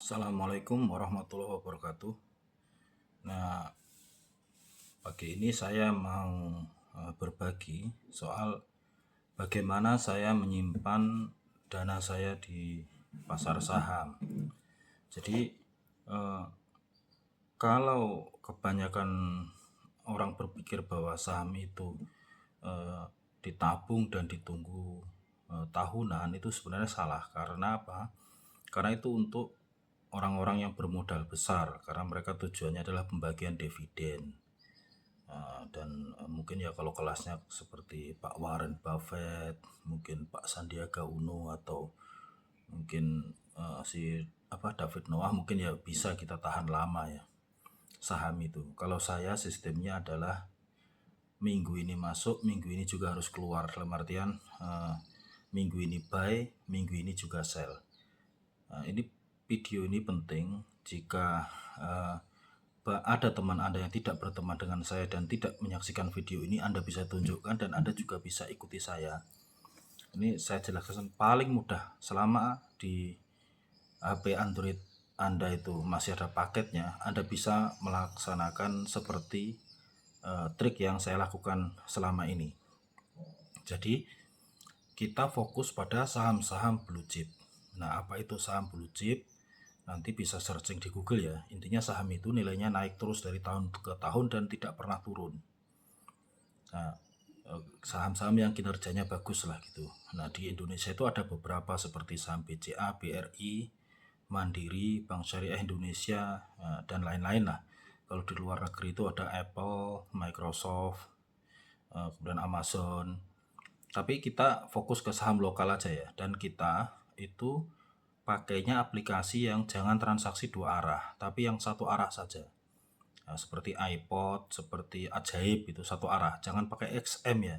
Assalamualaikum warahmatullahi wabarakatuh. Nah, pagi ini saya mau berbagi soal bagaimana saya menyimpan dana saya di pasar saham. Jadi, kalau kebanyakan orang berpikir bahwa saham itu ditabung dan ditunggu tahunan, itu sebenarnya salah. Karena apa? Karena itu untuk orang-orang yang bermodal besar, karena mereka tujuannya adalah pembagian dividen. Dan mungkin ya kalau kelasnya seperti Pak Warren Buffett, mungkin Pak Sandiaga Uno, atau mungkin si David Noah, mungkin ya bisa kita tahan lama ya saham itu. Kalau saya sistemnya adalah minggu ini masuk, minggu ini juga harus keluar, dalam artian minggu ini buy, minggu ini juga sell. Ini video ini penting jika ada teman Anda yang tidak berteman dengan saya dan tidak menyaksikan video ini, Anda bisa tunjukkan dan Anda juga bisa ikuti saya. Ini saya jelaskan paling mudah. Selama di HP Android Anda itu masih ada paketnya, Anda bisa melaksanakan seperti trik yang saya lakukan selama ini. Jadi kita fokus pada saham-saham blue chip. Nah, apa itu saham blue chip? Nanti bisa searching di Google ya. Intinya saham itu nilainya naik terus dari tahun ke tahun dan tidak pernah turun. Nah, saham-saham yang kinerjanya bagus lah gitu. Nah, di Indonesia itu ada beberapa seperti saham BCA, BRI, Mandiri, Bank Syariah Indonesia, dan lain-lain lah. Kalau di luar negeri itu ada Apple, Microsoft, kemudian Amazon. Tapi kita fokus ke saham lokal aja ya. Dan kita itu pakainya aplikasi yang jangan transaksi dua arah, tapi yang satu arah saja. Nah, seperti iPod, seperti Ajaib itu satu arah. Jangan pakai XM ya.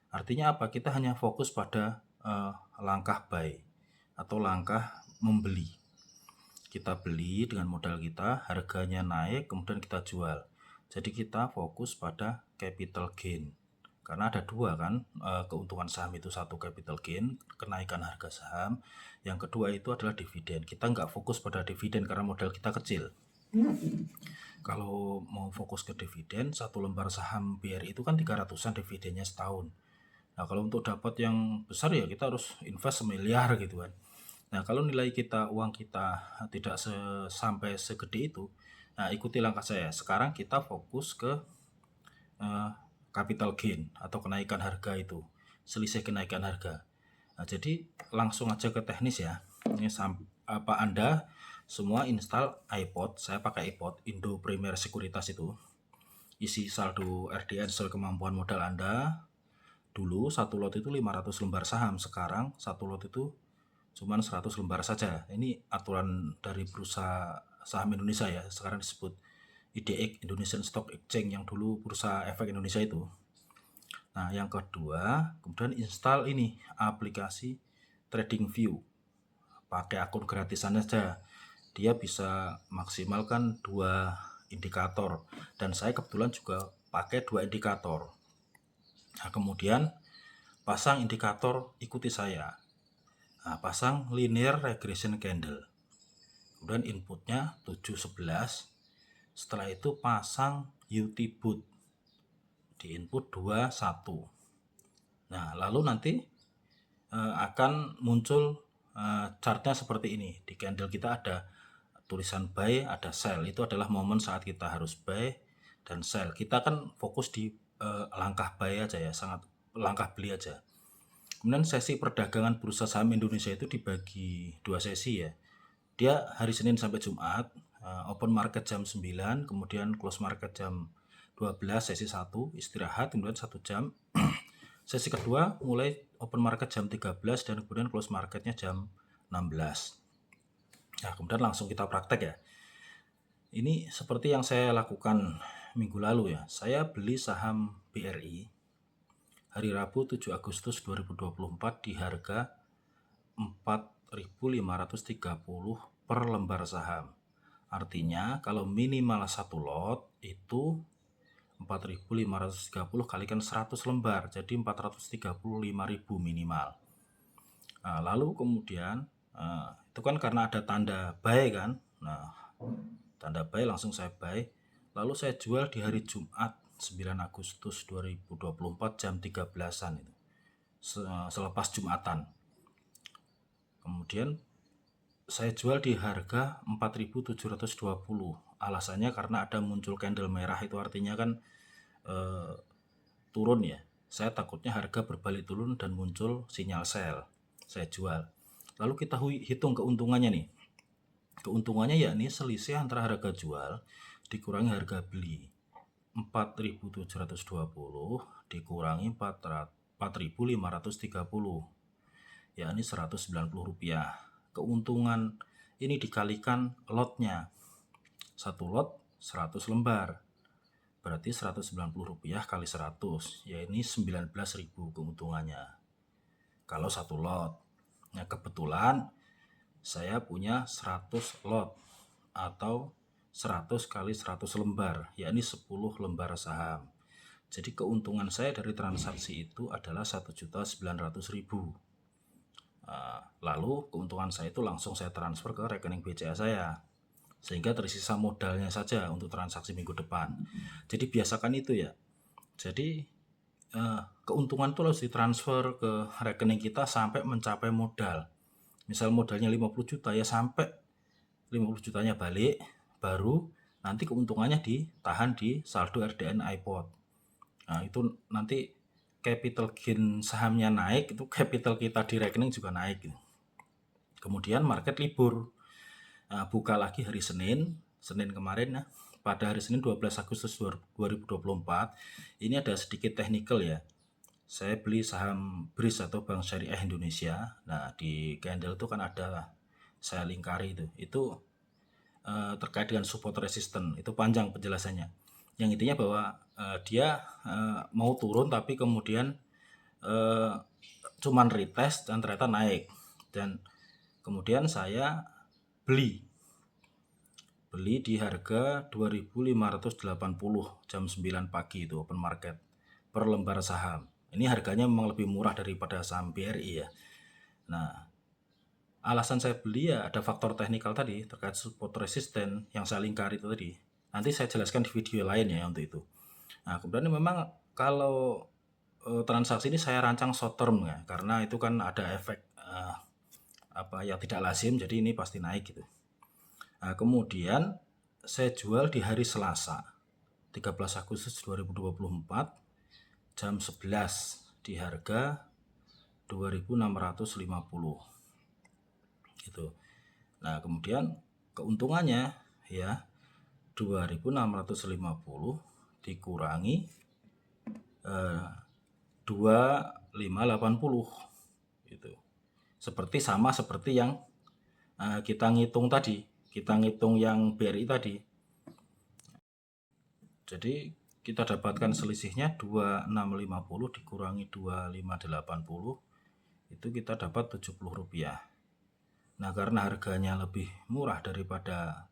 Artinya apa? Kita hanya fokus pada langkah buy atau langkah membeli. Kita beli dengan modal kita, harganya naik, kemudian kita jual. Jadi kita fokus pada capital gain. Karena ada dua kan keuntungan saham itu, satu capital gain, kenaikan harga saham. Yang kedua itu adalah dividen. Kita nggak fokus pada dividen karena modal kita kecil. Kalau mau fokus ke dividen, satu lembar saham BRI itu kan 300-an dividennya setahun. Nah, kalau untuk dapat yang besar ya kita harus invest 1 miliar gitu kan. Nah, kalau nilai kita, uang kita tidak sampai segede itu, nah ikuti langkah saya. Sekarang kita fokus ke capital gain atau kenaikan harga itu, selisih kenaikan harga. Nah, jadi langsung aja ke teknis ya. Ini Anda semua install iPod, saya pakai iPod Indo Premier Sekuritas itu. Isi saldo RDN sesuai kemampuan modal Anda. Dulu satu lot itu 500 lembar saham, sekarang satu lot itu cuman 100 lembar saja. Ini aturan dari Bursa Saham Indonesia ya, sekarang disebut IDX, Indonesian Stock Exchange, yang dulu Bursa Efek Indonesia itu. Nah, yang kedua, kemudian install ini aplikasi TradingView. Pakai akun gratisan saja. Dia bisa maksimalkan 2 indikator dan saya kebetulan juga pakai 2 indikator. Nah, kemudian pasang indikator, ikuti saya. Nah, pasang linear regression candle. Kemudian inputnya 711. Setelah itu pasang UT-Boot. Di input 21. Nah, lalu nanti akan muncul chartnya seperti ini. Di candle kita ada tulisan buy, ada sell. Itu adalah momen saat kita harus buy dan sell. Kita kan fokus di langkah buy aja ya, sangat langkah beli aja. Kemudian sesi perdagangan bursa saham Indonesia itu dibagi 2 sesi ya. Dia hari Senin sampai Jumat, open market jam 9, kemudian close market jam 12, sesi 1, istirahat, kemudian 1 jam. Sesi kedua mulai open market jam 13 dan kemudian close marketnya jam 16. Nah, kemudian langsung kita praktek ya. Ini seperti yang saya lakukan minggu lalu ya. Saya beli saham BRI hari Rabu 7 Agustus 2024 di harga 4.530 per lembar saham. Artinya kalau minimal 1 lot itu 4.530 kalikan 100 lembar, jadi 435.000 minimal. Nah, lalu kemudian itu itu kan karena ada tanda buy kan. Nah, tanda buy langsung saya buy. Lalu saya jual di hari Jumat 9 Agustus 2024 jam 13-an itu. Selepas Jumatan. Kemudian saya jual di harga 4.720. Alasannya karena ada muncul candle merah, itu artinya kan turun ya. Saya takutnya harga berbalik turun dan muncul sinyal sell. Saya jual. Lalu kita hitung keuntungannya nih. Keuntungannya yakni selisih antara harga jual dikurangi harga beli. 4.720 dikurangi 4.530, yakni Rp190. Keuntungan ini dikalikan lotnya. Satu lot 100 lembar. Berarti Rp190 kali 100, yakni 19.000 keuntungannya. Kalau satu lot. Nah, kebetulan saya punya 100 lot atau 100 kali 100 lembar, yakni 10 lembar saham. Jadi keuntungan saya dari transaksi itu adalah 1.900.000. Lalu keuntungan saya itu langsung saya transfer ke rekening BCA saya, sehingga tersisa modalnya saja untuk transaksi minggu depan. Jadi biasakan itu ya. Jadi keuntungan itu harus ditransfer ke rekening kita sampai mencapai modal. Misal modalnya 50 juta ya sampai 50 jutanya balik, baru nanti keuntungannya ditahan di saldo RDN iPod. Nah, itu nanti capital gain sahamnya naik, itu capital kita di rekening juga naik. Kemudian market libur. Buka lagi hari Senin kemarin ya. Pada hari Senin 12 Agustus 2024, ini ada sedikit technical ya. Saya beli saham BRIS atau Bank Syariah Indonesia. Nah, di candle itu kan ada saya lingkari itu. Itu terkait dengan support resistance. Itu panjang penjelasannya. Yang intinya bahwa dia mau turun tapi kemudian cuman retest dan ternyata naik. Dan kemudian saya beli di harga 2.580 jam 9 pagi itu open market per lembar saham. Ini harganya memang lebih murah daripada saham BRI ya. Nah, alasan saya beli ya ada faktor teknikal tadi terkait support resisten yang saya lingkari itu tadi. Nanti saya jelaskan di video lain ya untuk itu. Nah, kemudian memang kalau transaksi ini saya rancang short term ya, karena itu kan ada efek yang tidak lazim, jadi ini pasti naik gitu. Nah, kemudian saya jual di hari Selasa 13 Agustus 2024 jam 11 di harga 2.650 gitu. Nah, kemudian keuntungannya ya 2.650 dikurangi 2.580 gitu. Sama seperti yang kita ngitung tadi, kita ngitung yang BRI tadi. Jadi kita dapatkan selisihnya 2.650 dikurangi 2.580, itu kita dapat Rp70. Nah, karena harganya lebih murah daripada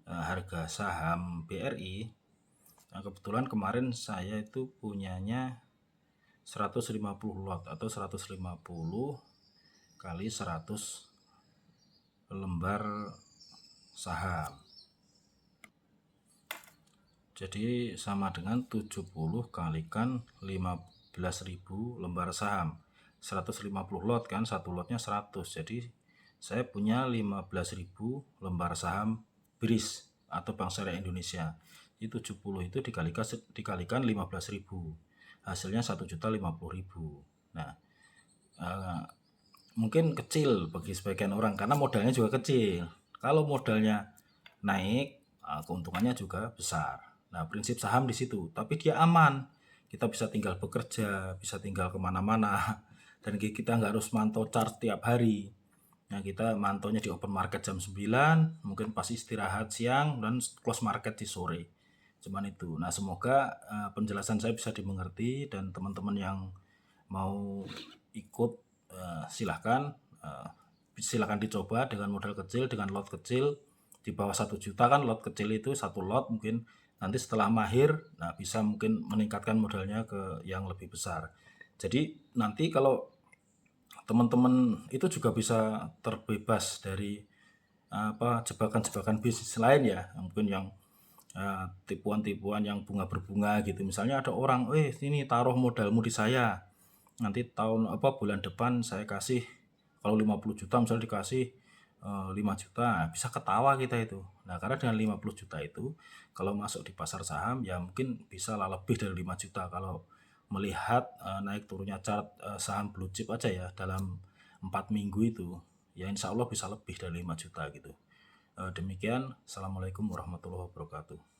harga saham BRI, nah kebetulan kemarin saya itu punyanya 150 lot atau 150 kali 100 lembar saham. Jadi sama dengan 70 kalikan 15.000 lembar saham. 150 lot kan, satu lotnya 100. Jadi saya punya 15.000 lembar saham BRIS atau Bank Syariah Indonesia. Itu 70 itu dikalikan 15.000. Hasilnya 1.050.000. Nah, mungkin kecil bagi sebagian orang karena modalnya juga kecil. Kalau modalnya naik, keuntungannya juga besar. Nah, prinsip saham di situ, tapi dia aman. Kita bisa tinggal bekerja, bisa tinggal kemana-mana, dan kita nggak harus mantau chart tiap hari. Nah, kita mantaunya di open market jam 9, mungkin pas istirahat siang, dan close market di sore. Cuman itu. Nah, semoga penjelasan saya bisa dimengerti, dan teman-teman yang mau ikut silahkan dicoba dengan modal kecil, dengan lot kecil. Di bawah 1 juta kan lot kecil itu, satu lot mungkin nanti setelah mahir, nah bisa mungkin meningkatkan modalnya ke yang lebih besar. Jadi nanti kalau teman-teman itu juga bisa terbebas dari jebakan-jebakan bisnis lain ya, mungkin yang tipuan-tipuan yang bunga berbunga gitu. Misalnya ada orang, sini taruh modalmu di saya, nanti bulan depan saya kasih, kalau 50 juta misalnya dikasih 5 juta, bisa ketawa kita itu. Nah, karena dengan 50 juta itu, kalau masuk di pasar saham ya mungkin bisa lah lebih dari 5 juta. Kalau melihat naik turunnya chart saham blue chip aja ya dalam 4 minggu itu, ya insya Allah bisa lebih dari 5 juta gitu. Demikian, Assalamualaikum warahmatullahi wabarakatuh.